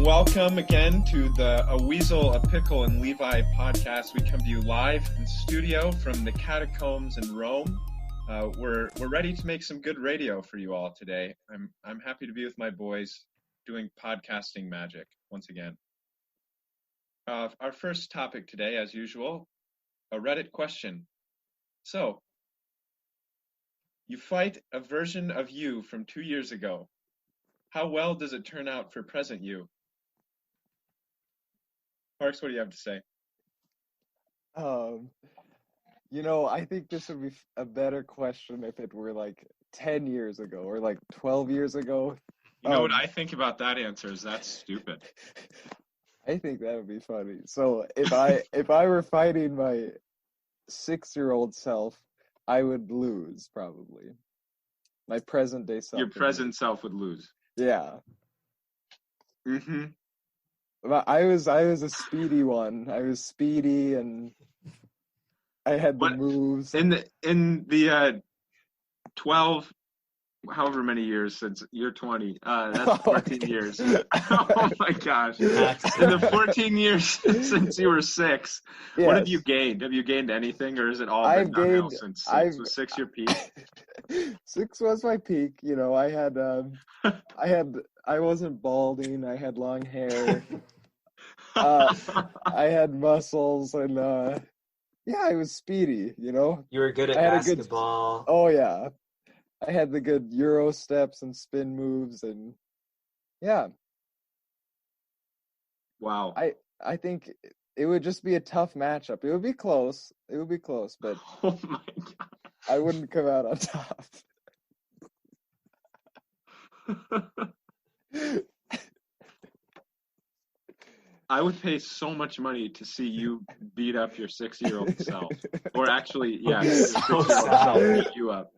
welcome again to the A Weasel, a Pickle, and Levi podcast. We come to you live in studio from the catacombs in Rome. We're ready to make some good radio for you all today. I'm happy to be with my boys doing podcasting magic once again. Our first topic today, as usual, a Reddit question. So, you fight a version of you from 2 years ago. How well does it turn out for present you? Parks, what do you have to say? I think this would be a better question if it were like 10 years ago or like 12 years ago. You know what I think about that answer is that's stupid. I think that would be funny. So if I were fighting my 6-year-old self, I would lose probably. My present day self. Your present self would lose. Yeah. Mm-hmm. But I was a speedy one. I was speedy and I had the moves. In the 12, however many years since you're 20, that's 14 years. Oh my gosh. In the 14 years since you were 6, yes. What have you gained? Have you gained anything, or is it all been downhill since 6? Was 6 your peak? 6 was my peak. You know, I wasn't balding. I had long hair. I had muscles, and I was speedy. You know, you were good at basketball. Oh yeah, I had the good Euro steps and spin moves, and yeah. Wow. I think it would just be a tough matchup. It would be close. But oh my god, I wouldn't come out on top. I would pay so much money to see you beat up your 6-year-old self. Or actually, yeah, your 6-year-old self beat you up.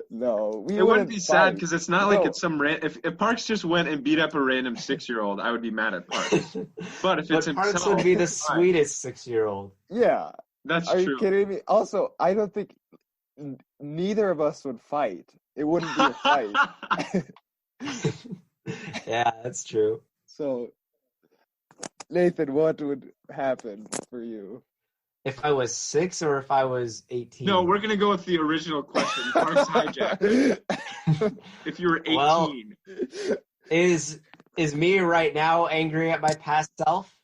No, it wouldn't be sad because it's not like it's some if Parks just went and beat up a random 6-year-old, I would be mad at Parks. But if it's himself, Parks would be the sweetest 6-year-old. Yeah, that's true. Are you kidding me? Also, I don't think neither of us would fight. It wouldn't be a fight. Yeah, that's true. So, Nathan, what would happen for you? If I was 6 or if I was 18? No, we're going to go with the original question. Parks hijacked. If you were 18. Well, is me right now angry at my past self?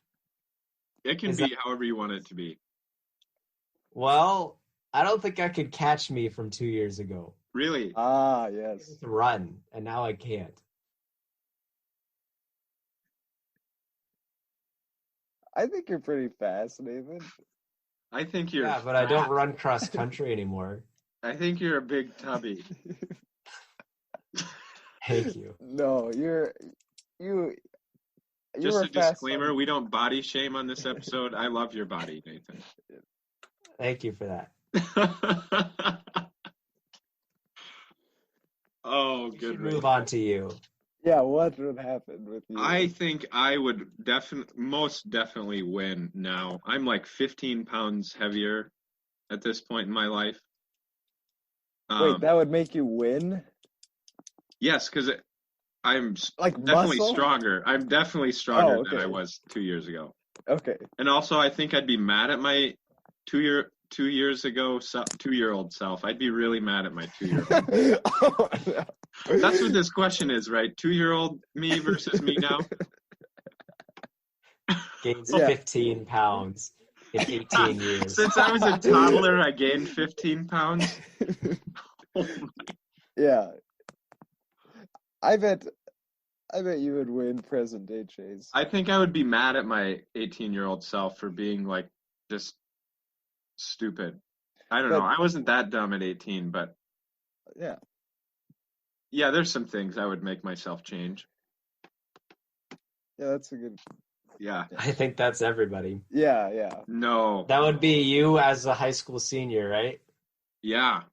It can be however you want it to be. Well, I don't think I could catch me from 2 years ago. Really? Ah, yes. I used to run, and now I can't. I think you're pretty fast, Nathan. I think you're but I don't run cross country anymore. I think you're a big tubby. Thank you. No, you're just a disclaimer, we don't body shame on this episode. I love your body, Nathan. Thank you for that. Oh, good. Move on to you. Yeah, what would happen with you? I think I would most definitely win now. I'm like 15 pounds heavier at this point in my life. Wait, that would make you win? Yes, because I'm like definitely muscle? Stronger. I'm definitely stronger than I was 2 years ago. Okay. And also, I think I'd be mad at my 2-year-old self. I'd be really mad at my 2-year-old. Oh, no. That's what this question is, right? 2-year-old me versus me now. Gains 15 pounds in 18 years. Since I was a toddler, I gained 15 pounds. Oh my. Yeah. I bet you would win present day Chase. I think I would be mad at my 18-year-old self for being like just stupid. I don't know. I wasn't that dumb at 18, but yeah. Yeah, there's some things I would make myself change. Yeah, that's a good. Yeah. I think that's everybody. Yeah. No. That would be you as a high school senior, right? Yeah.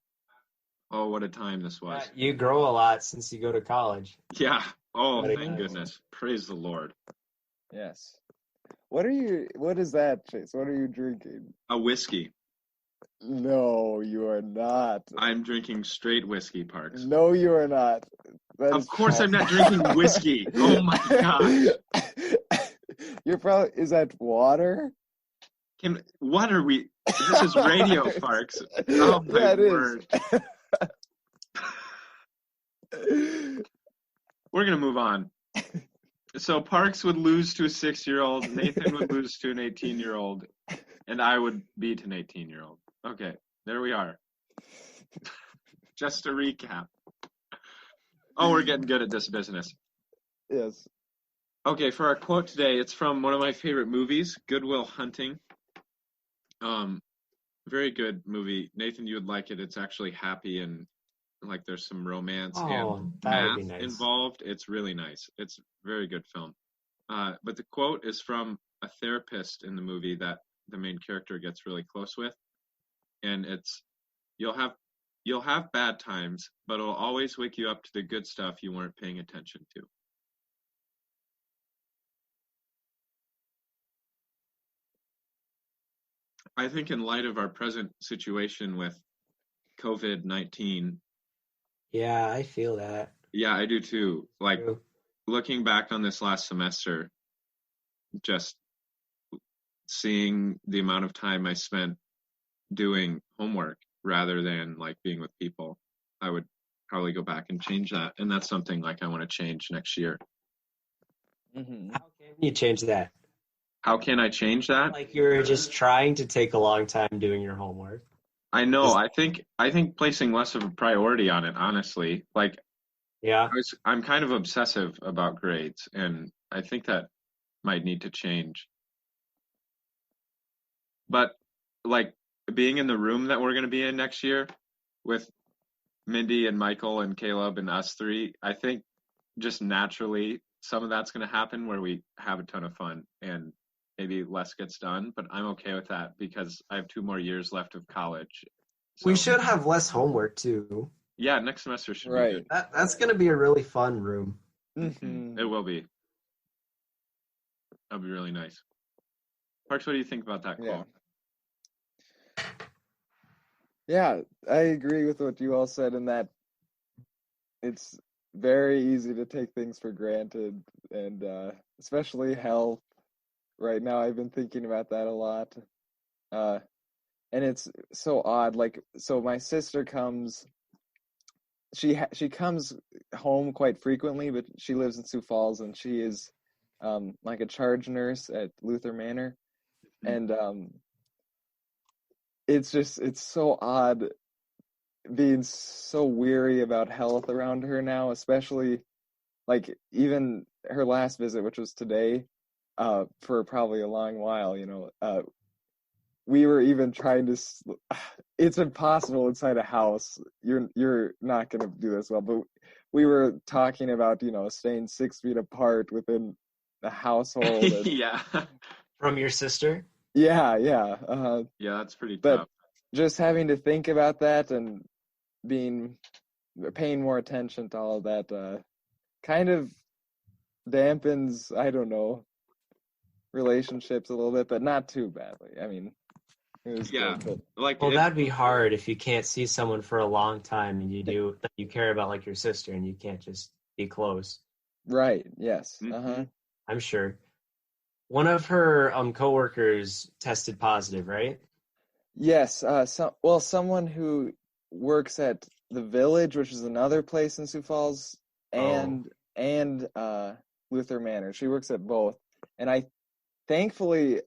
Oh, what a time this was. You grow a lot since you go to college. Yeah. Oh, thank goodness. Praise the Lord. Yes. What is that, Chase? What are you drinking? A whiskey. No, you are not. I'm drinking straight whiskey, Parks. No, you are not. Of course I'm not drinking whiskey. Oh my gosh. You're probably, is that water? What are we? This is radio, Parks. Oh my Yeah, it word. is. We're gonna move on. So Parks would lose to a 6-year-old, Nathan would lose to an 18-year-old, and I would beat an 18-year-old. Okay, there we are. Just to recap. Oh, we're getting good at this business. Yes. Okay, for our quote today, it's from one of my favorite movies, Good Will Hunting. Very good movie. Nathan, you would like it. It's actually happy and like there's some romance and that would be math nice. involved. It's really nice. It's a very good film. But the quote is from a therapist in the movie that the main character gets really close with, and it's you'll have bad times, but it'll always wake you up to the good stuff you weren't paying attention to. I think in light of our present situation with COVID-19. Yeah, I feel that. Yeah, I do too. Like True. looking back on this last semester, just seeing the amount of time I spent doing homework rather than like being with people, I would probably go back and change that. And that's something like I want to change next year. Mm-hmm. How can you change that? How can I change that? Like you're just trying to take a long time doing your homework. I know. I think placing less of a priority on it, honestly. Like Yeah. I'm kind of obsessive about grades, and I think that might need to change. But like being in the room that we're going to be in next year with Mindy and Michael and Caleb and us three, I think just naturally some of that's going to happen where we have a ton of fun and maybe less gets done, but I'm okay with that because I have 2 more years left of college. So, We should have less homework too. yeah, next semester should be Right. good. That's going to be a really fun room. Mm-hmm. It will be. That'll be really nice. Parks, what do you think about that quote? Yeah, I agree with what you all said in that it's very easy to take things for granted, and especially health. Right now, I've been thinking about that a lot. And it's so odd. Like, so my sister comes. She comes home quite frequently, but she lives in Sioux Falls, and she is like a charge nurse at Luther Manor, and it's so odd being so weary about health around her now, especially like even her last visit, which was today, for probably a long while, we were even trying to, it's impossible inside a house. You're not going to do this well, but we were talking about, staying 6 feet apart within the household. And, Yeah. From your sister? Yeah. Yeah, that's pretty But tough. just having to think about that and paying more attention to all of that, kind of dampens, I don't know, relationships a little bit, but not too badly. I mean, it was Yeah. good, but Like Well, that'd be hard if you can't see someone for a long time and you care about like your sister and you can't just be close. right, yes. Mhm. I'm sure. One of her coworkers tested positive, right? Yes, someone who works at the Village, which is another place in Sioux Falls, and Luther Manor. She works at both. And thankfully,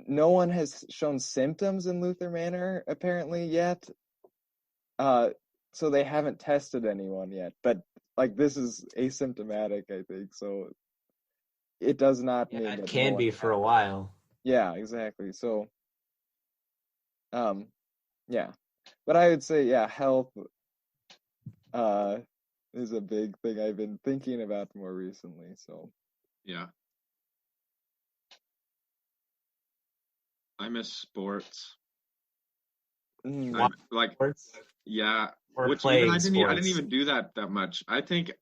no one has shown symptoms in Luther Manor apparently yet. So they haven't tested anyone yet. But like this is asymptomatic, I think. So it does not mean that It can be for a while. Yeah, exactly. So yeah. But I would say health is a big thing I've been thinking about more recently. So yeah. I miss sports. Like Sports? yeah, Or which playing even I didn't sports. even do that much. I think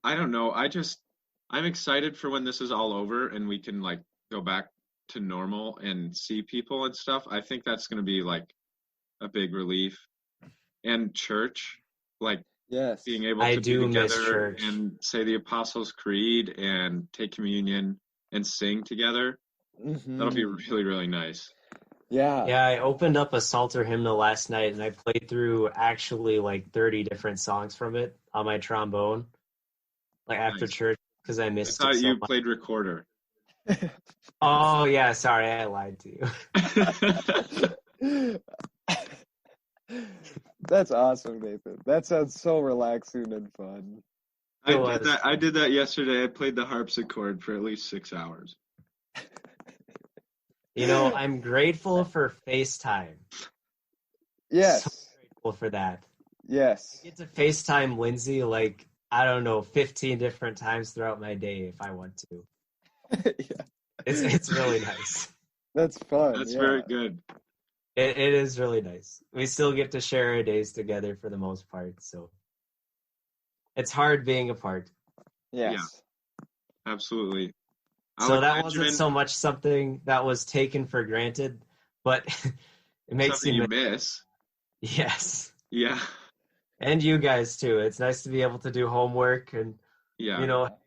I don't know. I'm excited for when this is all over and we can like go back to normal and see people and stuff. I think that's going to be like a big relief. And church, like yes, being able I to do be miss together church. and say the Apostles' Creed and take communion and sing together. That'll be really, really nice. Yeah. Yeah, I opened up a Psalter hymnal last night and I played through actually like 30 different songs from it on my trombone, like after Nice. church, because I I missed thought it so you much. played recorder. Oh, yeah, sorry, I lied to you. That's awesome, Nathan. That sounds so relaxing and fun. I did that yesterday. I played the harpsichord for at least 6 hours. You know, I'm grateful for FaceTime. Yes. So grateful for that. Yes. I get to FaceTime Lindsay like, I don't know, 15 different times throughout my day if I want to. Yeah. It's really nice. That's fun. That's yeah. very good. It is really nice. We still get to share our days together for the most part, so it's hard being apart. Yes. Yeah. Absolutely. So that wasn't so much something that was taken for granted, but it makes something you you miss. Yes. Yeah. And you guys too. It's nice to be able to do homework and hang out,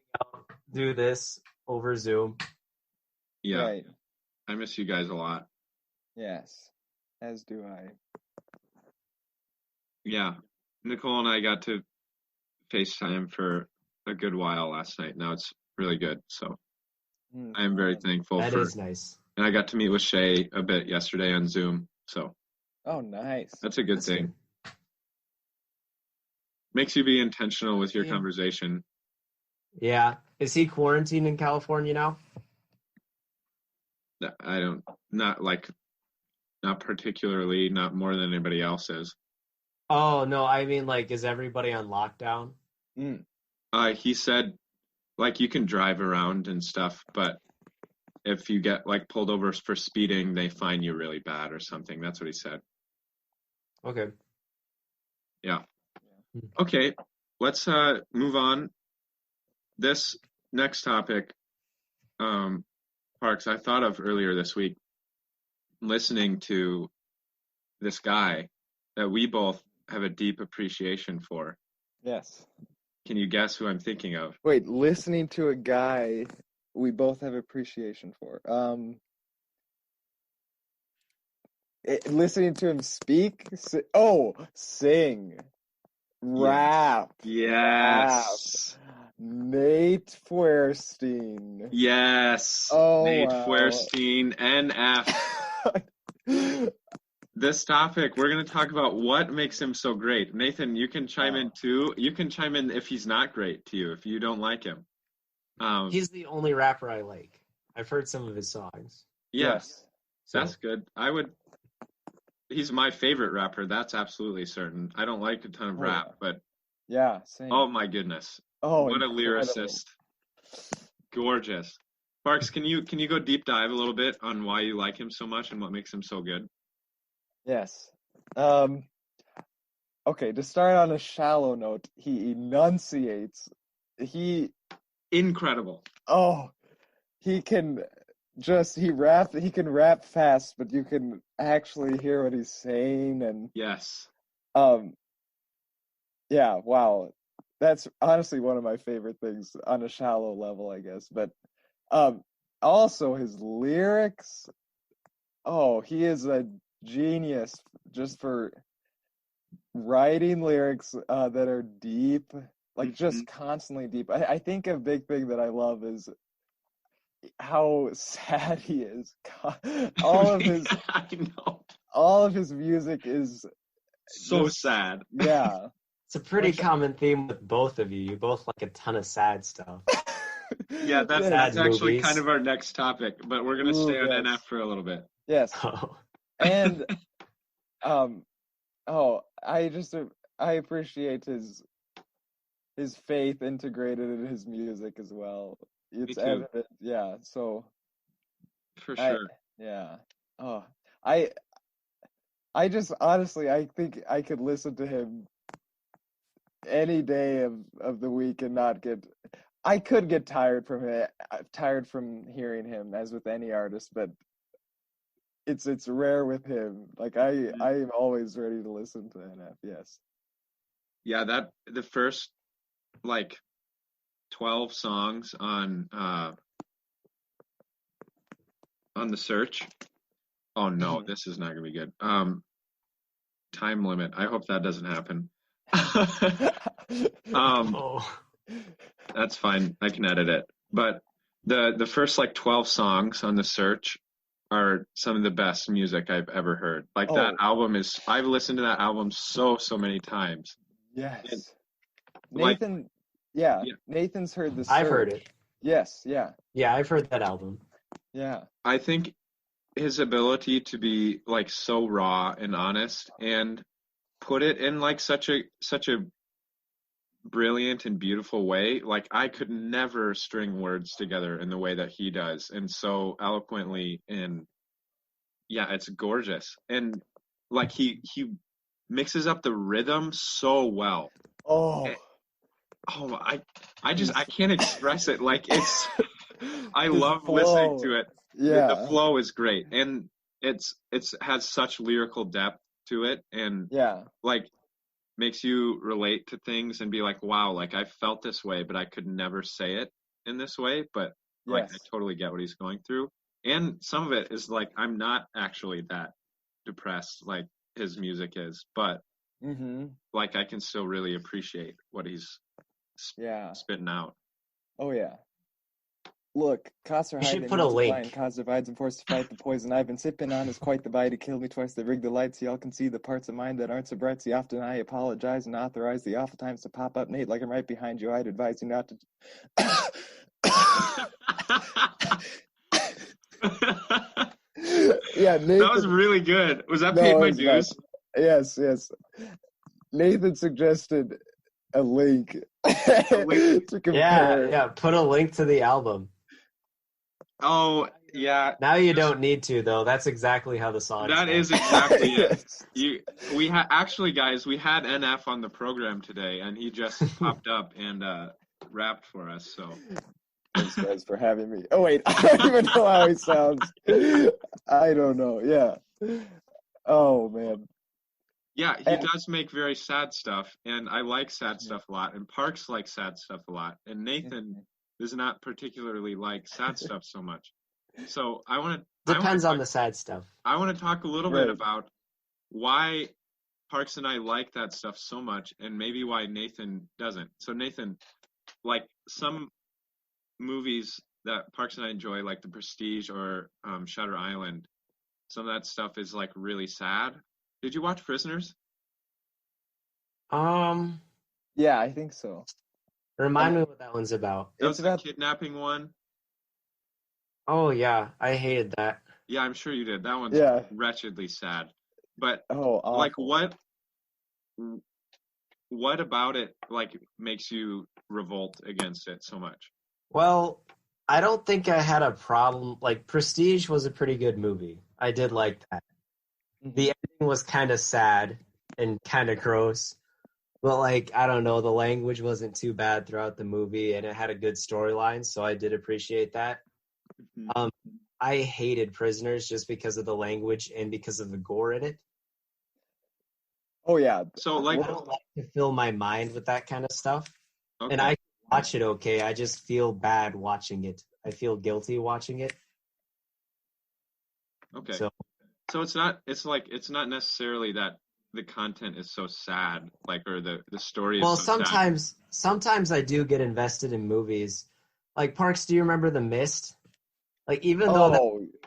do this over Zoom. Yeah. Right. I miss you guys a lot. Yes. As do I. Yeah. Nicole and I got to FaceTime for a good while last night. Now it's really good. So I am very thankful That is nice. And I got to meet with Shay a bit yesterday on Zoom. So oh, nice. That's a good thing. Good. Makes you be intentional with your conversation. Yeah. Is he quarantined in California now? Not particularly, not more than anybody else is. Oh, no, I mean, like, is everybody on lockdown? He said, like, you can drive around and stuff, but if you get, like, pulled over for speeding, they fine you really bad or something. That's what he said. Okay. Yeah. Okay, let's move on. This next topic, Parks, I thought of earlier this week, listening to this guy that we both have a deep appreciation for. Yes. Can you guess who I'm thinking of? Wait, listening to a guy we both have appreciation for. Listening to him speak? Sing. Rap. Yes. Rap. Nate Feuerstein. Yes. Oh, Nate wow. Feuerstein, NF. This topic, we're going to talk about what makes him so great. Nathan, you can chime in too. You can chime in if he's not great to you, if you don't like him. He's the only rapper I like. I've heard some of his songs. Yes. That's good. He's my favorite rapper. That's absolutely certain. I don't like a ton of rap, but yeah, same. Oh my goodness. Oh, what incredible. A lyricist. Gorgeous. Sparks, can you go deep dive a little bit on why you like him so much and what makes him so good? Yes. Okay, to start on a shallow note, he enunciates. Incredible. Oh, he can rap fast, but you can actually hear what he's saying, and yes. Yeah, wow. That's honestly one of my favorite things on a shallow level, I guess. But also his lyrics. Oh, he is a genius just for writing lyrics that are deep, like just constantly deep. I think a big thing that I love is how sad he is. All of his I know. All of his music is so sad. Yeah. It's a pretty common theme with both of you. You both like a ton of sad stuff. Yeah, that's actually kind of our next topic, but we're going to stay on NF for a little bit. Yes. And I appreciate his faith integrated in his music as well. It's evident. Yeah, so for sure. I just honestly, I think I could listen to him any day of the week and not get. I could get tired from hearing him, as with any artist, but it's rare with him. Like I am always ready to listen to NF. Yes. Yeah, the first 12 songs on on the search. Oh no, this is not gonna be good. Time limit. I hope that doesn't happen. Oh. That's fine. I can edit it. But the first like 12 songs on the search are some of the best music I've ever heard. Like that album is I've listened to that album so many times. Yes. And, Nathan, yeah, Nathan's heard the search. I've heard it. Yes, yeah. Yeah, I've heard that album. Yeah. I think his ability to be like so raw and honest and put it in like such a brilliant and beautiful way. Like I could never string words together in the way that he does, and so eloquently. And yeah, it's gorgeous. And like he mixes up the rhythm so well. Oh, I can't express it. Like it's I the love flow. listening to it. Yeah. The flow is great, and it's has such lyrical depth to it, and Yeah. like makes you relate to things and be like, wow, like I felt this way, but I could never say it in this way. But like I totally get what he's going through. And some of it is like I'm not actually that depressed like his music is, but like I can still really appreciate what he's spitting out. Oh yeah. Look, costs are You high, should they put a multiply, link. and cause divides and forced to fight the poison I've been sipping on is quite the bite. It killed me twice, they rigged the lights, y'all can see the parts of mine that aren't so bright. See, often I apologize and authorize the awful times to pop up, Nate, like I'm right behind you. I'd advise you not to... Yeah, Nathan... That was really good. Was that paid my dues? Yes. Nathan suggested a link to compare. Yeah, put a link to the album. Oh, yeah. Now you don't need to, though. That's exactly how the song That is exactly it. Actually, guys, we had NF on the program today, and he just popped up and rapped for us. So thanks, guys, for having me. Oh wait, I don't even know how he sounds. I don't know. Yeah. Oh man. Yeah, he does make very sad stuff, and I like sad stuff a lot, and Parks likes sad stuff a lot, and Nathan does not particularly like sad stuff so much. So depends on the sad stuff. I want to talk a little bit about why Parks and I like that stuff so much, and maybe why Nathan doesn't. So Nathan, like some movies that Parks and I enjoy, like The Prestige or Shutter Island, some of that stuff is like really sad. Did you watch Prisoners? Yeah, I think so. Remind me what that one's about. That was the kidnapping one. Oh yeah, I hated that. Yeah, I'm sure you did. That one's wretchedly sad. But like what about it like makes you revolt against it so much? Well, I don't think I had a problem. Like Prestige was a pretty good movie. I did like that. The ending was kind of sad and kind of gross. But like, I don't know, the language wasn't too bad throughout the movie and it had a good storyline, so I did appreciate that. I hated Prisoners just because of the language and because of the gore in it. Oh yeah. So like I don't like to fill my mind with that kind of stuff. Okay. And I watch it okay. I just feel bad watching it. I feel guilty watching it. Okay. So it's not necessarily that the content is so sad, like, or the story is so sometimes I do get invested in movies. Like Parks, do you remember The Mist? Like even though that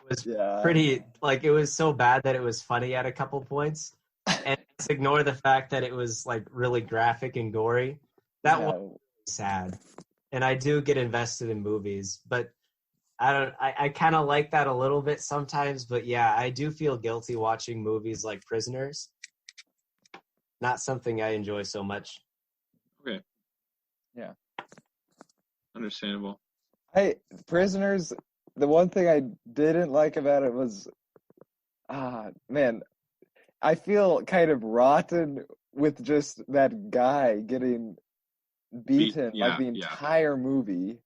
was pretty, like it was so bad that it was funny at a couple points, and let's ignore the fact that it was like really graphic and gory. That was sad, and I do get invested in movies, but I kind of like that a little bit sometimes. But yeah, I do feel guilty watching movies like Prisoners. Not something I enjoy so much. Okay. Yeah. Understandable. Hey, Prisoners, the one thing I didn't like about it was, man, I feel kind of rotten with just that guy getting beaten like the entire movie,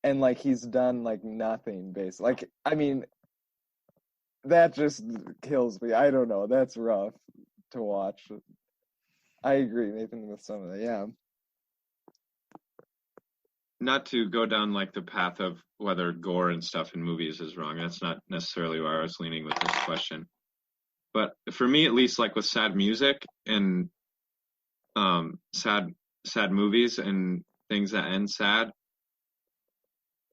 and like he's done like nothing, basically. Like, I mean, that just kills me. I don't know. That's rough to watch. I agree, Nathan, with some of that. Yeah. not to go down like the path of whether gore and stuff in movies is wrong. That's not necessarily where I was leaning with this question. But for me, at least, like with sad music and sad movies and things that end sad,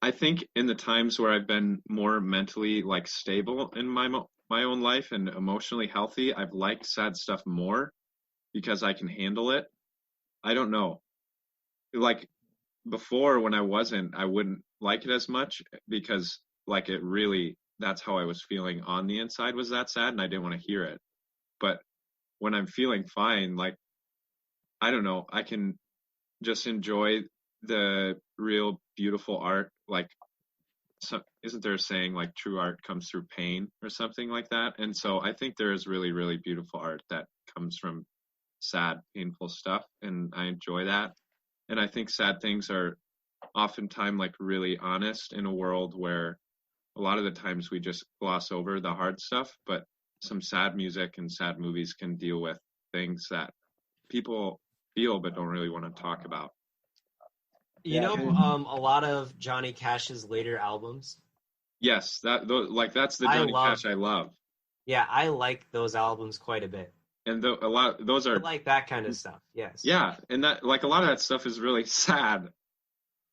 I think in the times where I've been more mentally like stable in my own life and emotionally healthy, I've liked sad stuff more because I can handle it. I don't know. Like before, when I wasn't, I wouldn't like it as much because like it really, that's how I was feeling on the inside, was that sad, and I didn't want to hear it. But when I'm feeling fine, like, I don't know, I can just enjoy the real beautiful art. Like, so, isn't there a saying like true art comes through pain or something like that? And so I think there is really, really beautiful art that comes from sad, painful stuff, and I enjoy that. And I think sad things are oftentimes like really honest in a world where a lot of the times we just gloss over the hard stuff, but some sad music and sad movies can deal with things that people feel but don't really want to talk about. You know, a lot of Johnny Cash's later albums. Yes, that's the Johnny Cash I love. Yeah, I like those albums quite a bit. And those are I like that kind of stuff. Yes. Yeah, and that, like, a lot of that stuff is really sad.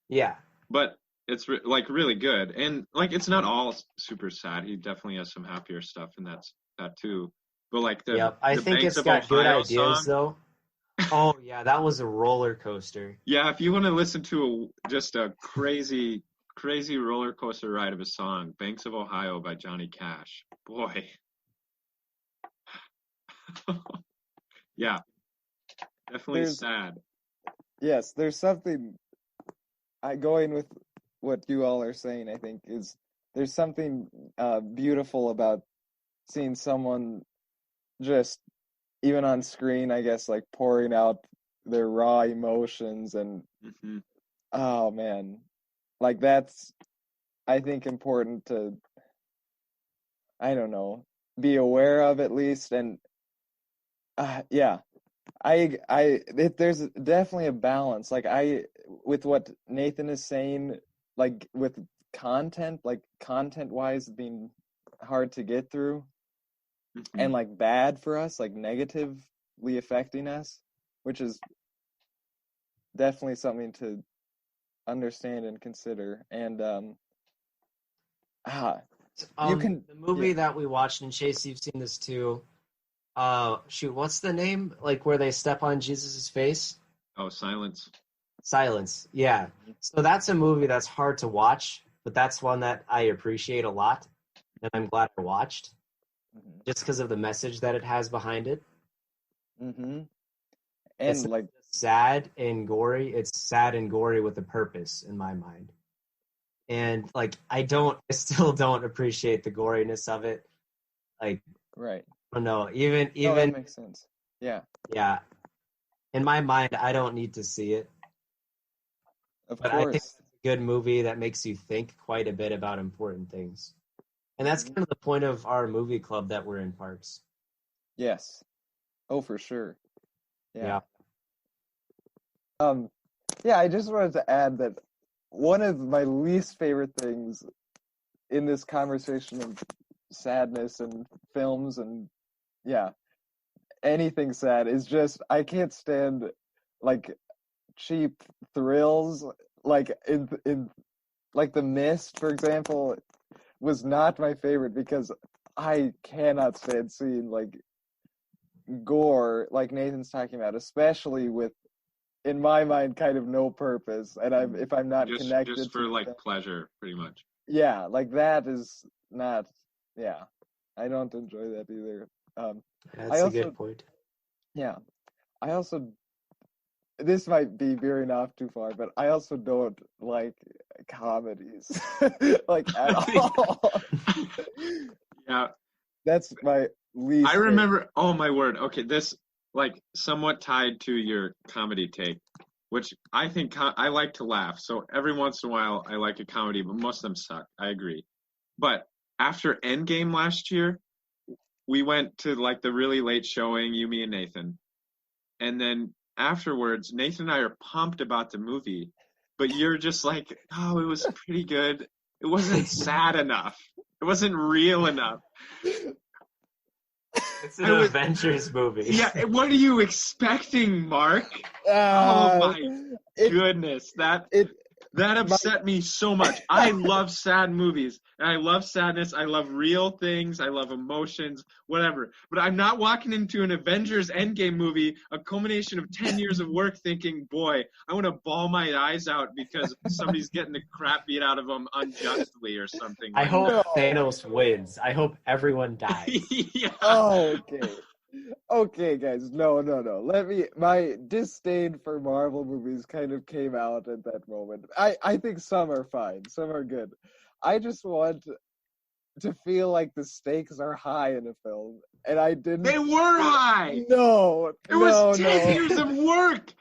Yeah. But it's like really good, and like it's not all super sad. He definitely has some happier stuff, and that too. But like I think it's got good ideas though. Oh yeah, that was a roller coaster. Yeah, if you want to listen to just a crazy roller coaster ride of a song, "Banks of Ohio" by Johnny Cash. Boy. Yeah. Definitely sad. Yes, there's something going with what you all are saying, I think, is there's something beautiful about seeing someone just, even on screen, I guess, like pouring out their raw emotions and oh man, like that's, I think, important to, I don't know, be aware of at least. And yeah, there's definitely a balance. Like with what Nathan is saying, like with content wise being hard to get through and like bad for us, like negatively affecting us, which is definitely something to understand and consider. And you can, the movie that we watched, and Chase, you've seen this too. Shoot, what's the name? Like where they step on Jesus's face? Oh, Silence. Silence. Yeah. So that's a movie that's hard to watch, but that's one that I appreciate a lot, and I'm glad I watched, just because of the message that it has behind it. And it's like sad and gory. It's sad and gory with a purpose in my mind. And like I still don't appreciate the goriness of it. Like, right. I don't know. Even that makes sense. Yeah. Yeah. In my mind, I don't need to see it. But I think it's a good movie that makes you think quite a bit about important things. And that's kind of the point of our movie club that we're in, Parks. Yes. Oh, for sure. Yeah. Yeah, I just wanted to add that one of my least favorite things in this conversation of sadness and films and anything sad is just, I can't stand like cheap thrills, like in like The Mist, for example, was not my favorite because I cannot stand seeing like gore like Nathan's talking about, especially with, in my mind, kind of no purpose, and if I'm not connected just for like pleasure, pretty much. Yeah, like that is not. Yeah, I don't enjoy that either. That's a good point. Yeah, I also, this might be veering off too far, but I also don't like comedies, like at all. Yeah, that's my least. I remember. Favorite. Oh my word! Okay, this like somewhat tied to your comedy take, which I think I like to laugh. So every once in a while, I like a comedy, but most of them suck. I agree. But after Endgame last year, we went to like the really late showing, you, me, and Nathan. And then afterwards, Nathan and I are pumped about the movie. but you're just like, oh, it was pretty good. It wasn't sad enough. It wasn't real enough. It's an Avengers movie. Yeah, what are you expecting, Mark? Oh my goodness, that upset me so much. I love sad movies, and I love sadness. I love real things. I love emotions, whatever. But I'm not walking into an Avengers Endgame movie, a culmination of 10 years of work, thinking, boy, I want to bawl my eyes out because somebody's getting the crap beat out of them unjustly or something. I hope Thanos wins. I hope everyone dies. Yeah. Oh, okay. Okay, guys, no. My disdain for Marvel movies kind of came out at that moment. I think some are fine, some are good. I just want to feel like the stakes are high in a film, and I didn't. They were high. No, it was 10 years of work.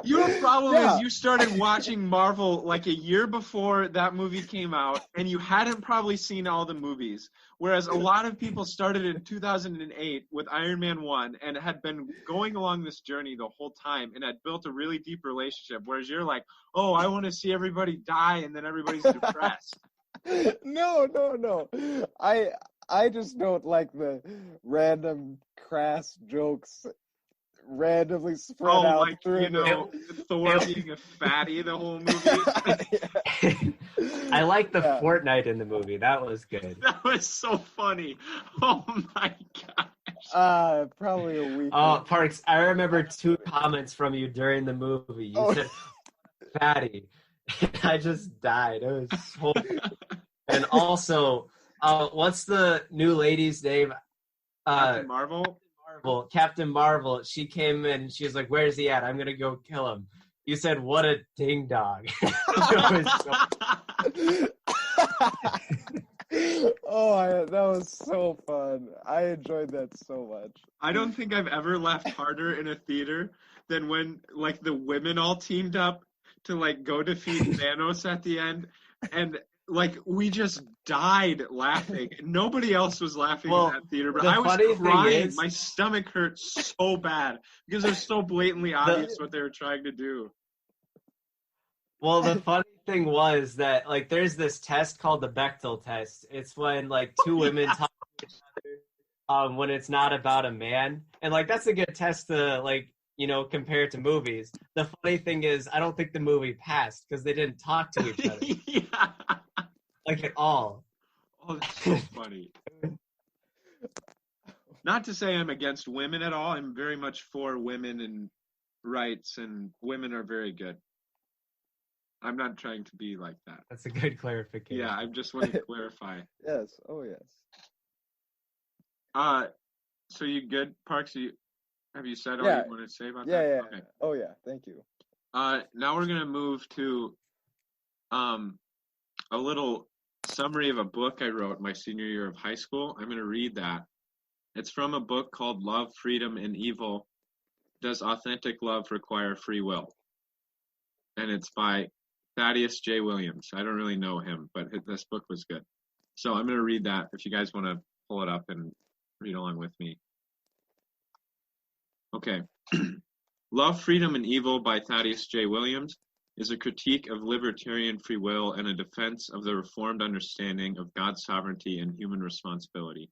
Your problem is you started watching Marvel like a year before that movie came out, and you hadn't probably seen all the movies. Whereas a lot of people started in 2008 with Iron Man 1 and had been going along this journey the whole time and had built a really deep relationship. Whereas you're like, oh, I want to see everybody die, and then everybody's depressed. No. I just don't like the random crass jokes randomly spread out like, through Thor being a fatty the whole movie. I like the Fortnite in the movie. That was good. That was so funny. Oh my gosh. Probably a week. Oh, Parks, I remember 2 comments from you during the movie. You said fatty. I just died. It was so And also, what's the new lady's name? Captain Marvel? Captain Marvel. She came in, she was like, where's he at? I'm going to go kill him. You said, what a ding dong. That was so fun. I enjoyed that so much. I don't think I've ever laughed harder in a theater than when, like, the women all teamed up to, like, go defeat Thanos at the end. And, like, we just died laughing. Nobody else was laughing in that theater, but I was crying. My stomach hurt so bad because it was so blatantly obvious what they were trying to do. Well, the funny thing was that, like, there's this test called the Bechdel test. It's when, like, 2 women talk to each other when it's not about a man. And, like, that's a good test to, like, compare to movies. The funny thing is, I don't think the movie passed because they didn't talk to each other. Yeah. Like, at all. Oh, that's so funny. Not to say I'm against women at all. I'm very much for women and rights, and women are very good. I'm not trying to be like that. That's a good clarification. Yeah, I just want to clarify. Yes. Oh, yes. So you good, Parks? Have you said all you want to say about that? Yeah. Okay. Oh, yeah. Thank you. Now we're gonna move to a little summary of a book I wrote my senior year of high school. I'm gonna read that. It's from a book called Love, Freedom, and Evil. Does Authentic Love Require Free Will? And it's by Thaddeus J. Williams. I don't really know him, but this book was good. So I'm going to read that if you guys want to pull it up and read along with me. Okay. Love, Freedom, and Evil by Thaddeus J. Williams is a critique of libertarian free will and a defense of the reformed understanding of God's sovereignty and human responsibility.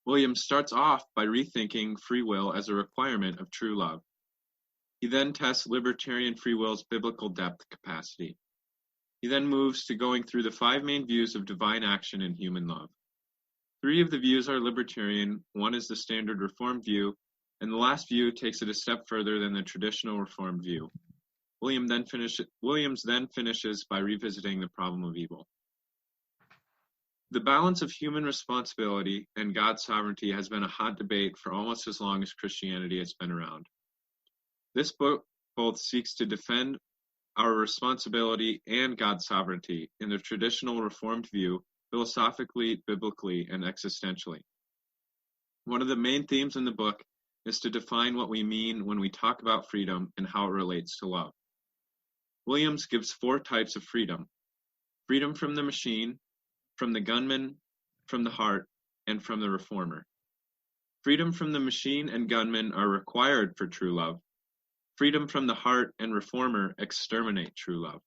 Williams starts off by rethinking free will as a requirement of true love. He then tests libertarian free will's biblical depth capacity. He then moves to going through the 5 main views of divine action and human love. 3 of the views are libertarian, 1 is the standard Reformed view, and the last view takes it a step further than the traditional Reformed view. Williams then finishes by revisiting the problem of evil. The balance of human responsibility and God's sovereignty has been a hot debate for almost as long as Christianity has been around. This book both seeks to defend our responsibility and God's sovereignty in the traditional Reformed view, philosophically, biblically, and existentially. One of the main themes in the book is to define what we mean when we talk about freedom and how it relates to love. Williams gives 4 types of freedom: freedom from the machine, from the gunman, from the heart, and from the reformer. Freedom from the machine and gunman are required for true love. Freedom from the heart and reformer exterminate true love.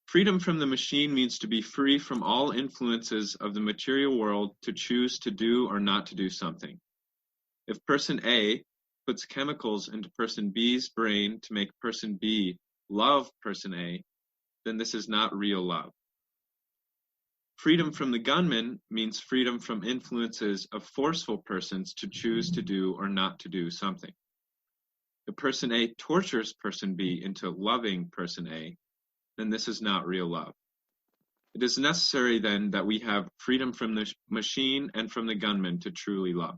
Freedom from the machine means to be free from all influences of the material world to choose to do or not to do something. If person A puts chemicals into person B's brain to make person B love person A, then this is not real love. Freedom from the gunman means freedom from influences of forceful persons to choose to do or not to do something. If person A tortures person B into loving person A, then this is not real love. It is necessary then that we have freedom from the machine and from the gunman to truly love.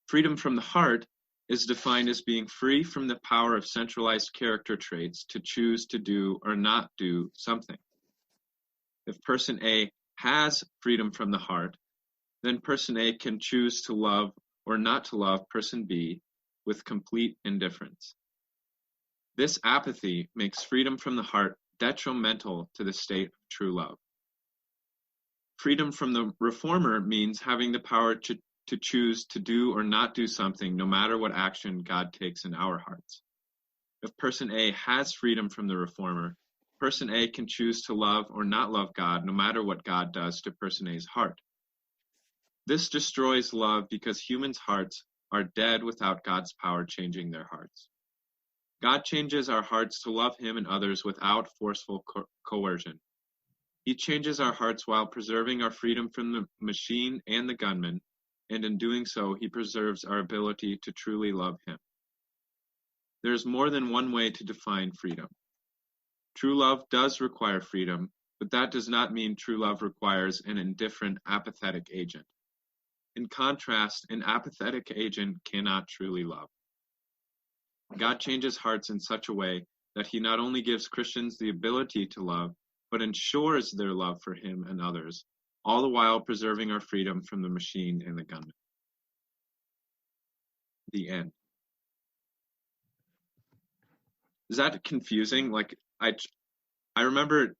Freedom from the heart is defined as being free from the power of centralized character traits to choose to do or not do something. If person A has freedom from the heart, then person A can choose to love or not to love person B with complete indifference. This apathy makes freedom from the heart detrimental to the state of true love. Freedom from the reformer means having the power to choose to do or not do something no matter what action God takes in our hearts. If person A has freedom from the reformer, person A can choose to love or not love God no matter what God does to person A's heart. This destroys love because humans' hearts are dead without God's power changing their hearts. God changes our hearts to love Him and others without forceful coercion. He changes our hearts while preserving our freedom from the machine and the gunman, and in doing so, He preserves our ability to truly love Him. There is more than one way to define freedom. True love does require freedom, but that does not mean true love requires an indifferent, apathetic agent. In contrast, an apathetic agent cannot truly love. God changes hearts in such a way that He not only gives Christians the ability to love, but ensures their love for Him and others, all the while preserving our freedom from the machine and the gunman. The end. Is that confusing? Like, I remember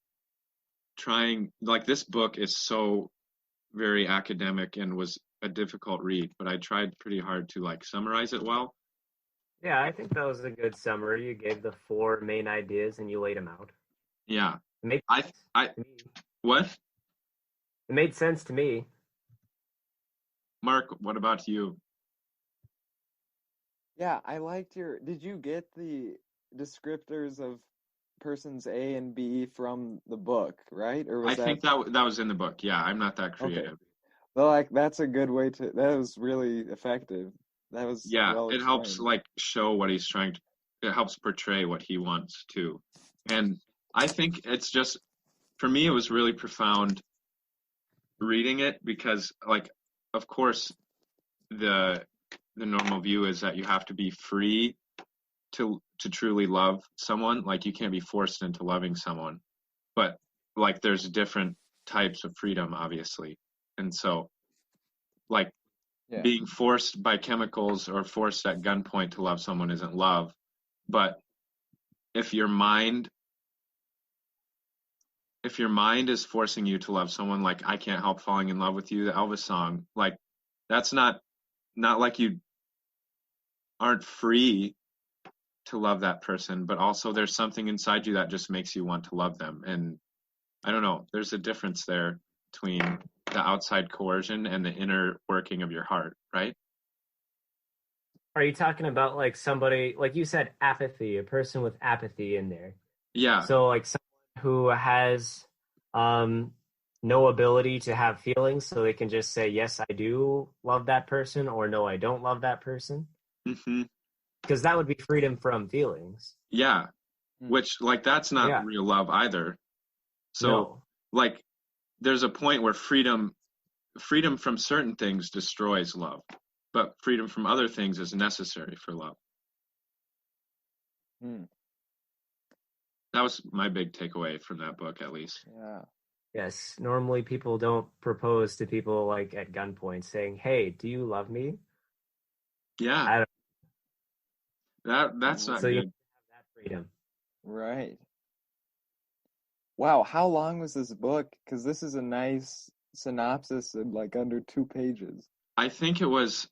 trying, like, this book is so very academic and was a difficult read, but I tried pretty hard to, like, summarize it well. Yeah, I think that was a good summary. You gave the 4 main ideas and you laid them out. Yeah. It made sense to me. What? It made sense to me. Mark, what about you? Yeah, I liked did you get the descriptors of persons A and B from the book, right? Or was I think that was in the book. Yeah, I'm not that creative. Okay. Well, like, that's a good way that was really effective. That was well it helps, explained. like, show what he's it helps portray what he wants to. And I think it's just, for me, it was really profound reading it because, like, of course, the normal view is that you have to be free to truly love someone. Like, you can't be forced into loving someone. But, like, there's different types of freedom, obviously. And so, like, being forced by chemicals or forced at gunpoint to love someone isn't love. But if your mind is forcing you to love someone, like, I Can't Help Falling in Love with You, the Elvis song, like, that's not like you aren't free to love that person, but also there's something inside you that just makes you want to love them. And I don't know, there's a difference there between the outside coercion and the inner working of your heart, right? Are you talking about, like, somebody, like you said, apathy, a person with apathy in there? Yeah. So, like, someone who has no ability to have feelings, so they can just say, yes, I do love that person, or no, I don't love that person? Mm-hmm. Because that would be freedom from feelings. Yeah. Which, like, that's not real love either. So, like, there's a point where freedom from certain things destroys love, but freedom from other things is necessary for love. That was my big takeaway from that book, at least. Yeah. Yes. Normally people don't propose to people, like, at gunpoint saying, hey, do you love me? Yeah. That's not so good. You have that freedom. Right. Wow, how long was this book? Because this is a nice synopsis in, like, under 2 pages. I think it was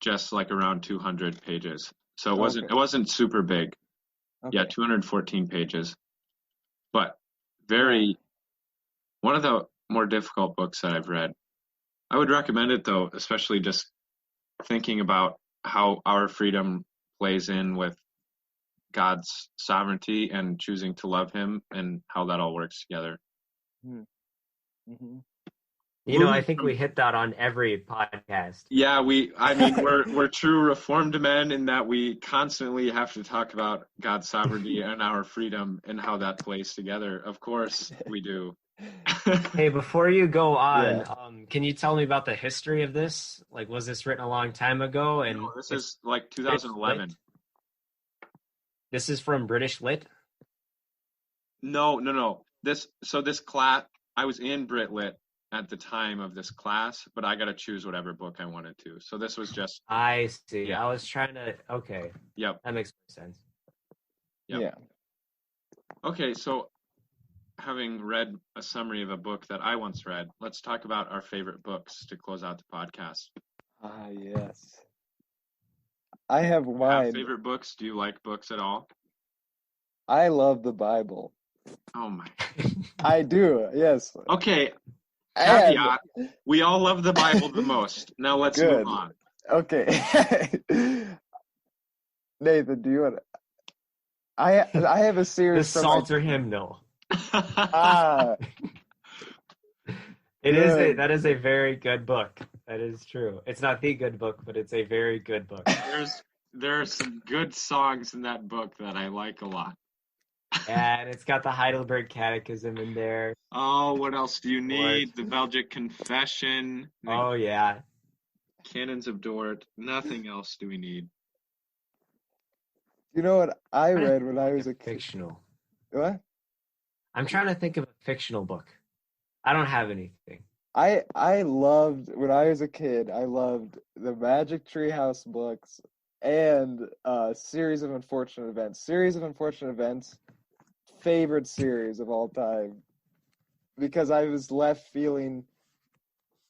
just like around 200 pages. So it Okay. wasn't super big. Okay. Yeah, 214 pages. But one of the more difficult books that I've read. I would recommend it though, especially just thinking about how our freedom plays in with God's sovereignty and choosing to love him and how that all works together. Mm-hmm. I think we hit that on every podcast. Yeah, we're true Reformed men in that we constantly have to talk about God's sovereignty and our freedom and how that plays together. Of course we do. Hey, before you go on, can you tell me about the history of this? Like, was this written a long time ago? And no, this is like 2011. This is from British Lit? No. This class, I was in Brit Lit at the time of this class, but I got to choose whatever book I wanted to. So this was just. I see. Yeah. I was trying to. Okay. Yep. That makes sense. Yep. Yeah. Okay, so having read a summary of a book that I once read, let's talk about our favorite books to close out the podcast. Ah, yes. I have mine. Favorite books? Do you like books at all? I love the Bible. Oh my. I do, yes. Okay. Caveat. We all love the Bible the most. Now let's move on. Okay. Nathan, do you want to... I have a series the Psalter hymnal. That is a very good book. That is true. It's not the good book, but it's a very good book. There are some good songs in that book that I like a lot. And it's got the Heidelberg Catechism in there. Oh, what else do you need? The Belgic Confession. Oh, yeah. Canons of Dort. Nothing else do we need. You know what I read when I was a kid? Fictional. What? I'm trying to think of a fictional book. I don't have anything. I loved, when I was a kid, I loved the Magic Treehouse books and Series of Unfortunate Events. Series of Unfortunate Events, favorite series of all time. Because I was left feeling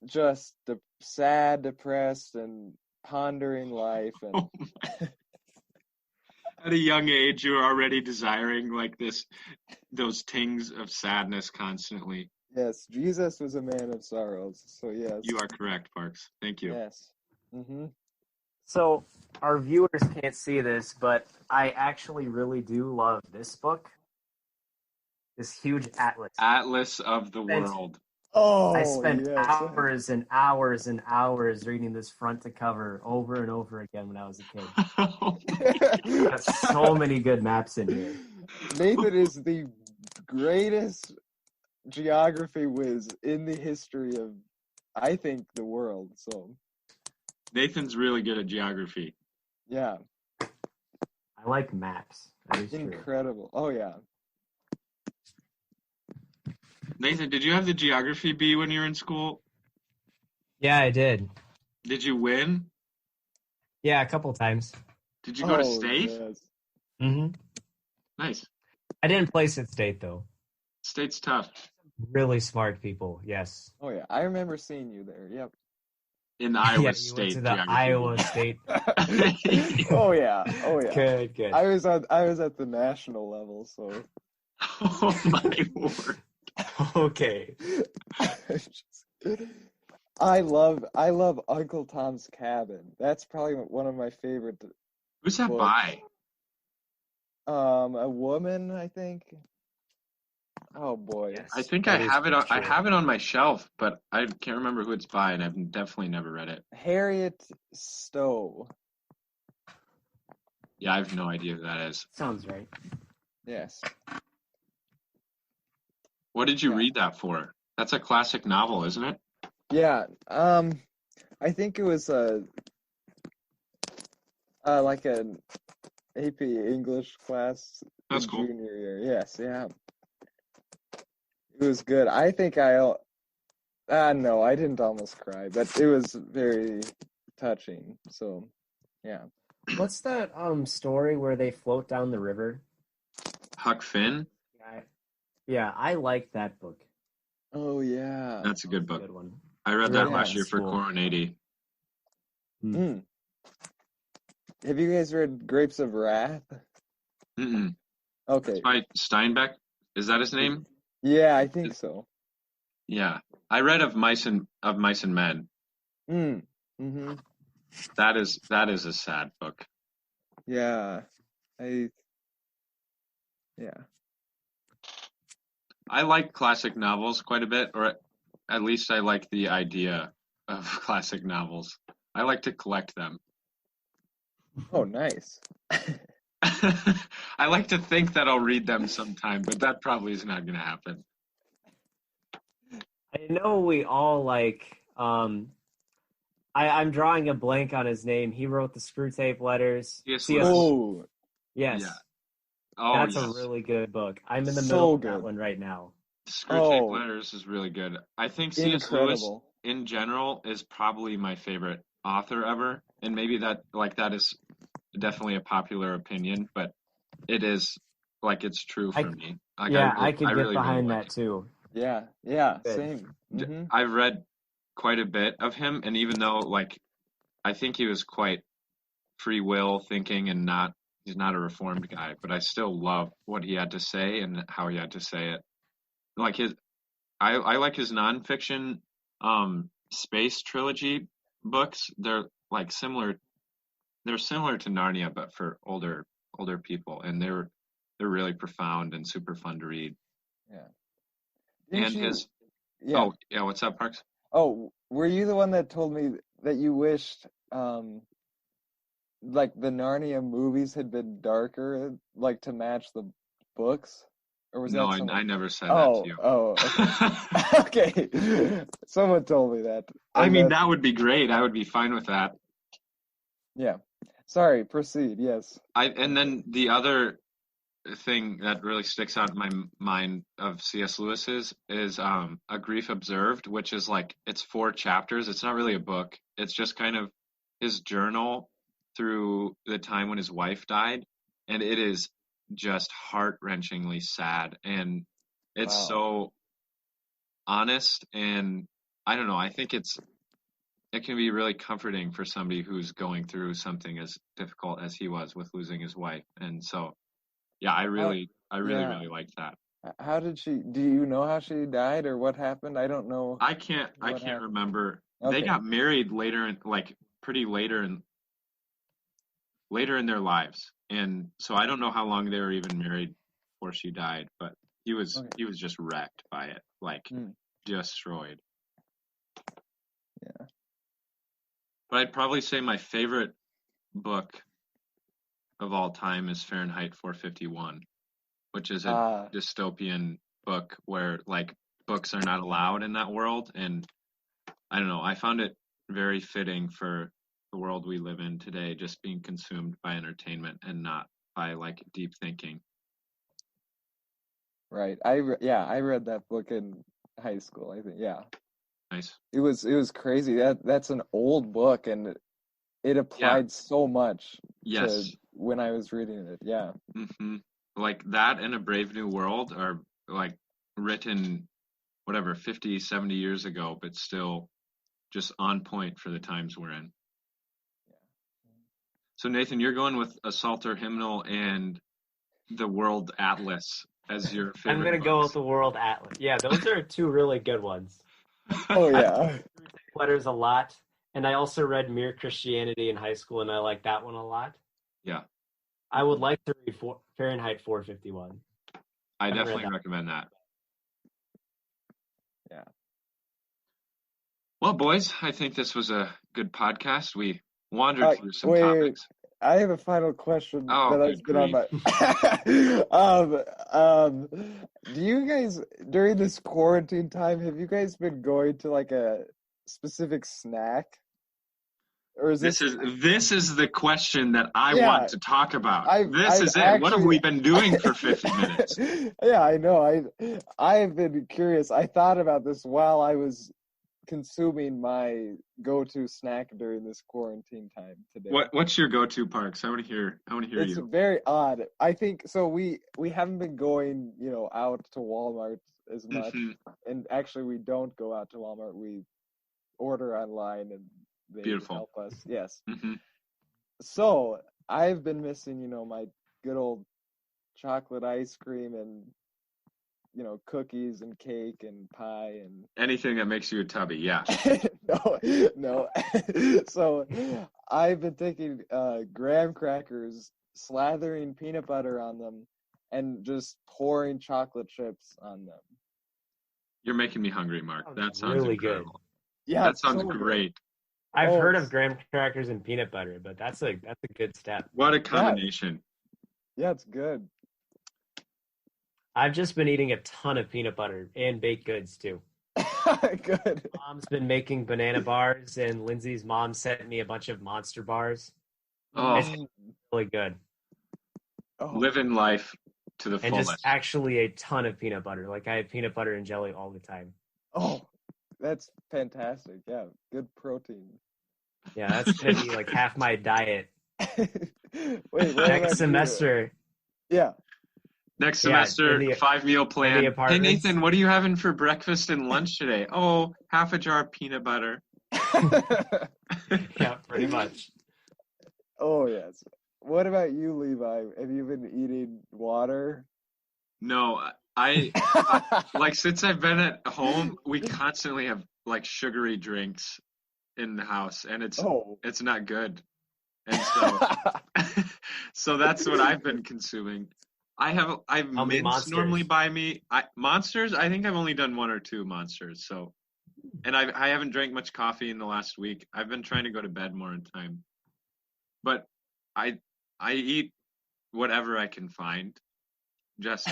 just sad, depressed, and pondering life. And at a young age, you were already desiring like those tings of sadness constantly. Yes, Jesus was a man of sorrows, so yes. You are correct, Parks. Thank you. Yes. Mm-hmm. So, our viewers can't see this, but I actually really do love this book. This huge atlas. Atlas of the world. Oh, I spent hours and hours and hours reading this front to cover over and over again when I was a kid. Got so many good maps in here. Nathan is the greatest geography whiz in the history of, I think, the world. So Nathan's really good at geography. Yeah. I like maps. That is incredible. True. Oh yeah. Nathan, did you have the geography bee when you were in school? Yeah, I did. Did you win? Yeah, a couple times. Did you go to state? Yes. Mm-hmm. Nice. I didn't place at state, though. State's tough. Really smart people, yes. Oh, yeah. I remember seeing you there. Yep. In Iowa yeah, State. Went to the Iowa State. Oh, yeah. Oh, yeah. Good. I was at the national level, so. Oh, my word. Okay. I love Uncle Tom's Cabin. That's probably one of my favorite. Who's that books. by? A woman, I think. Oh boy. Yes, I think I have it. I have it on my shelf, but I can't remember who it's by, and I've definitely never read it. Harriet Stowe. Yeah, I have no idea who that is. Sounds right. Yes. What did you read that for? That's a classic novel, isn't it? Yeah. I think it was like an AP English class. That's cool. Junior year. Yes. Yeah. It was good. I think no, I didn't almost cry, but it was very touching. So, yeah. What's that story where they float down the river? Huck Finn? Yeah, I like that book. Oh, yeah. That's a good book. Good one. I read that last year for Coronati. Have you guys read Grapes of Wrath? Mm-mm. Okay. It's by Steinbeck. Is that his name? Yeah, I think so. Yeah. I read of Mice and Men. Mm-hmm. That is a sad book. Yeah. I like classic novels quite a bit, or at least I like the idea of classic novels. I like to collect them. Oh, nice. I like to think that I'll read them sometime, but that probably is not going to happen. I know we all like. I'm drawing a blank on his name. He wrote the Screw Tape Letters. C.S. Oh, Yes. Yeah. Oh, That's yes. a really good book. I'm in the So middle of good. that one right now. Screw Tape Letters is really good. I think C.S. Lewis in general is probably my favorite author ever, and maybe that is definitely a popular opinion, but it is it's true for me. Like, I could get behind really that too. Yeah, same. Mm-hmm. I've read quite a bit of him, and even though I think he was quite free will thinking and he's not a reformed guy, but I still love what he had to say and how he had to say it. I like his nonfiction space trilogy books. They're similar to Narnia, but for older people, and they're really profound and super fun to read. Yeah. Oh yeah, what's up, Parks? Oh, were you the one that told me that you wished the Narnia movies had been darker, to match the books? Or was that someone? I never said that to you. Oh, okay. Okay. Someone told me that. I mean, that would be great. I would be fine with that. Yeah. Sorry, proceed. Yes. And then the other thing that really sticks out in my mind of C.S. Lewis's is A Grief Observed, which is it's 4 chapters. It's not really a book. It's just kind of his journal through the time when his wife died, and it is just heart-wrenchingly sad, and it's so honest, and I don't know, I think it can be really comforting for somebody who's going through something as difficult as he was with losing his wife. And so yeah, I really liked that. How did do you know how she died or what happened? I don't know. I can't remember. Okay. They got married later pretty later in their lives. And so I don't know how long they were even married before she died, but he was just wrecked by it, destroyed. Yeah. But I'd probably say my favorite book of all time is Fahrenheit 451, which is a dystopian book where books are not allowed in that world. And I don't know, I found it very fitting for the world we live in today, just being consumed by entertainment and not by deep thinking. Right. I read that book in high school, I think. Yeah. Nice. It was crazy. That's an old book, and it applied so much to when I was reading it. Yeah. Mm-hmm. That and A Brave New World are written 50, 70 years ago, but still just on point for the times we're in. Yeah. So Nathan, you're going with A Psalter Hymnal and The World Atlas as your favorite. I'm going to go with The World Atlas. Yeah, those are 2 really good ones. Oh, yeah. Letters a lot. And I also read Mere Christianity in high school, and I like that one a lot. Yeah. I would like to read Fahrenheit 451. I definitely recommend that. Yeah. Well, boys, I think this was a good podcast. We wandered through some topics. I have a final question that I've been on my. Do you guys during this quarantine time have you guys been going to a specific snack? Or is this is the question that I want to talk about. This is it. What have we been doing for 50 minutes? Yeah, I know. I've been curious. I thought about this while I was consuming my go-to snack during this quarantine time today. What's your go-to, Parks? I want to hear you. It's very odd. I think so. We haven't been going, out to Walmart as much, and actually, we don't go out to Walmart. We order online, and they help us. Yes. So I've been missing, my good old chocolate ice cream and, cookies and cake and pie and Anything that makes you a tubby, yeah. no. So I've been taking graham crackers, slathering peanut butter on them, and just pouring chocolate chips on them. You're making me hungry, Mark. That sounds really incredible. Good. Yeah, that sounds so great. Good. I've heard of graham crackers and peanut butter, but that's a good step. What a combination. Yeah, it's good. I've just been eating a ton of peanut butter and baked goods too. Good. Mom's been making banana bars, and Lindsay's mom sent me a bunch of Monster bars. Oh, It's really good. Living life to the and fullest. just actually a ton of peanut butter. Like I have peanut butter and jelly all the time. Oh, that's fantastic. Yeah, good protein. Yeah, that's going to be like half my diet. Wait, next semester. Yeah. Next semester, 5-meal plan. Hey, Nathan, what are you having for breakfast and lunch today? Oh, half a jar of peanut butter. Yeah, pretty much. Oh, yes. What about you, Levi? Have you been eating water? No, I like since I've been at home, we constantly have like sugary drinks in the house, and it's not good. And so that's what I've been consuming. I've mints normally by me. Monsters, I think I've only done 1 or 2 Monsters. So, and I haven't drank much coffee in the last week. I've been trying to go to bed more in time. But I eat whatever I can find. Just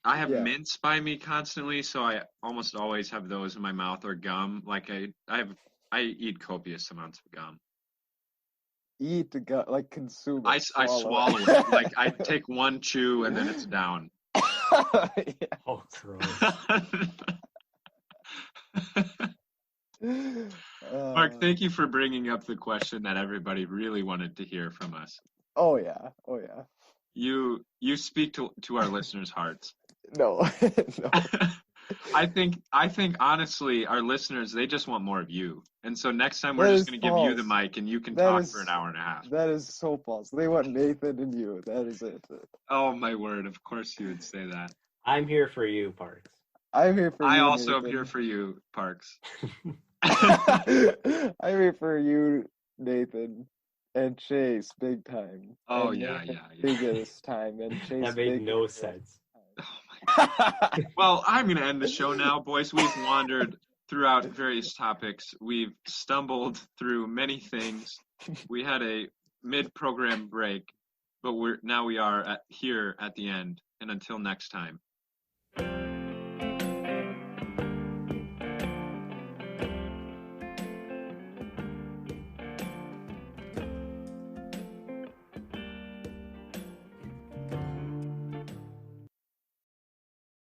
I have mints by me constantly, so I almost always have those in my mouth, or gum. Like I eat copious amounts of gum. Eat the gum, like consume it. I swallow it. Like I take 1 chew and then it's down. Oh, gross. Mark, thank you for bringing up the question that everybody really wanted to hear from us. Oh yeah. You speak to our listeners' hearts. No. I think honestly, our listeners, they just want more of you. And so next time we're just going to give you the mic and you can talk for an hour and a half. That is so false. They want Nathan and you. That is it. Oh, my word. Of course you would say that. I'm here for you, Parks. I'm here for you, I also Nathan. am here for you, Parks. I'm here for you, Nathan. And Chase, big time. Oh, and yeah. Biggest time. And Chase, that made no sense. Oh my God. Well, I'm going to end the show now, boys. We've wandered throughout various topics. We've stumbled through many things. We had a mid-program break, but we are here at the end. And until next time.